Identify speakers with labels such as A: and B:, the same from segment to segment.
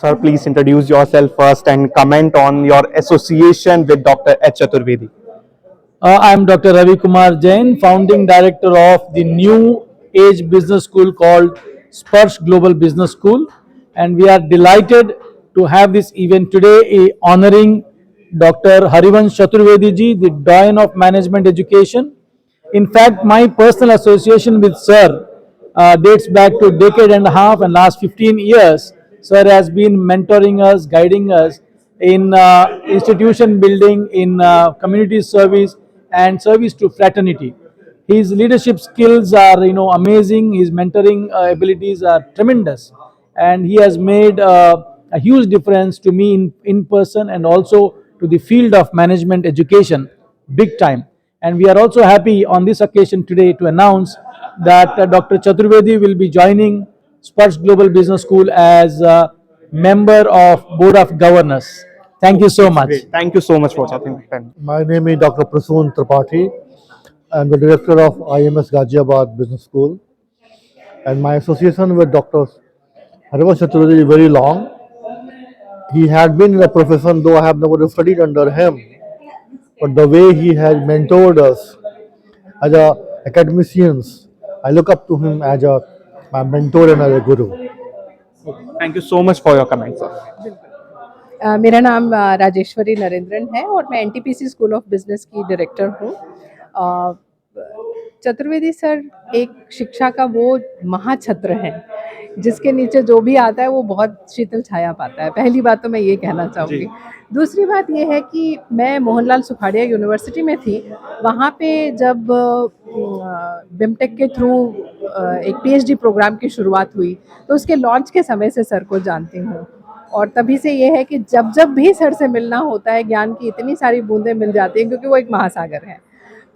A: sir, please introduce yourself first and comment on your association with Dr. H. Chaturvedi.
B: I am Dr. Ravi Kumar Jain, founding director of the new age business school called Sparsh Global Business School, and we are delighted to have this event today honoring Dr. Harivansh Chaturvedi ji, the Doyen of Management Education. In fact, my personal association with Sir dates back to a decade and a half, and last 15 years, Sir has been mentoring us, guiding us in institution building, in community service, and service to fraternity. His leadership skills are, amazing. His mentoring abilities are tremendous, and he has made a huge difference to me in person and also to the field of management education, big time. And we are also happy on this occasion today to announce that Dr. Chaturvedi will be joining Sparsh Global Business School as a member of Board of Governors. Thank you so much.
A: Great. Thank you so much for chatting.
C: My name is Dr. Prasoon Tripathi. I am the director of IMS Ghaziabad Business School, and my association with Dr. Harivansh Chaturvedi is very long. He had been in the profession, though I have never studied under him, but the way he has mentored us as academicians, I look up to him as my mentor and as a guru.
A: Thank you so much for your comments, sir.
D: मेरा नाम राजेश्वरी नरेंद्रन है और मैं NTPC school of business की director हूँ। Chaturvedi sir एक शिक्षा का वो महाछत्र हैं जिसके नीचे जो भी आता है वो बहुत शीतल छाया पाता है। पहली बात तो मैं ये कहना चाहूँगी। दूसरी बात ये है कि मैं मोहनलाल सुखाड़िया यूनिवर्सिटी में थी, वहाँ पे जब बिमटेक के थ्रू एक पीएचडी प्रोग्राम की शुरुआत हुई तो उसके लॉन्च के समय से सर को जानती हूँ, और तभी से ये है कि जब जब भी सर से मिलना होता है ज्ञान की इतनी सारी बूंदें मिल जाती हैं, क्योंकि वो एक महासागर है।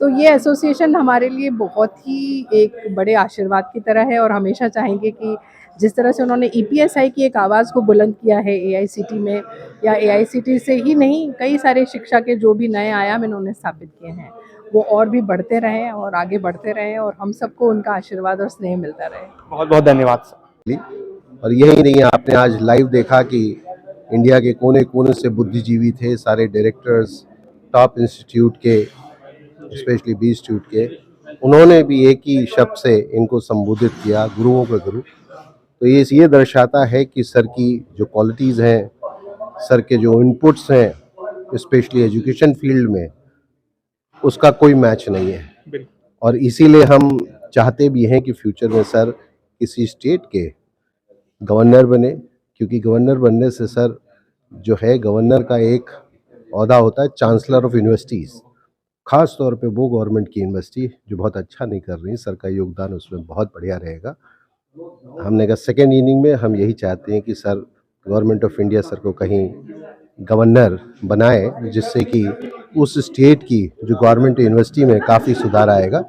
D: तो ये एसोसिएशन हमारे लिए बहुत ही एक बड़े आशीर्वाद की तरह है, और हमेशा चाहेंगे कि जिस तरह से उन्होंने ईपीएसआई की एक आवाज़ को बुलंद किया है एआईसीटी में, या एआईसीटी से ही नहीं, कई सारे शिक्षा के जो भी नए आयाम इन्होंने स्थापित किए हैं वो और भी बढ़ते रहें और आगे बढ़ते रहें, और हम सबको उनका आशीर्वाद और स्नेह मिलता रहे।
A: बहुत बहुत धन्यवाद सर।
E: और यही नहीं, आपने आज लाइव देखा कि इंडिया के कोने कोने से बुद्धिजीवी थे, सारे डायरेक्टर्स टॉप इंस्टीट्यूट के, स्पेशली बी इंस्टीट्यूट के, उन्होंने भी एक ही शब्द से इनको संबोधित किया, गुरुओं के गुरु। तो ये दर्शाता है कि सर की जो क्वालिटीज़ हैं, सर के जो इनपुट्स हैं स्पेशली एजुकेशन फील्ड में, उसका कोई मैच नहीं है। और इसीलिए हम चाहते भी हैं कि फ्यूचर में सर किसी स्टेट के गवर्नर बने, क्योंकि गवर्नर बनने से सर जो है, गवर्नर का एक ओहदा होता है चांसलर ऑफ यूनिवर्सिटीज़, ख़ास तौर पे वो गवर्नमेंट की यूनिवर्सिटी जो बहुत अच्छा नहीं कर रही, सर का योगदान उसमें बहुत बढ़िया रहेगा। हमने कहा सेकेंड इनिंग में हम यही चाहते हैं कि sir government of India sir को कहीं गवर्नर बनाए, जिससे कि उस स्टेट की जो गवर्नमेंट यूनिवर्सिटी में काफ़ी सुधार आएगा।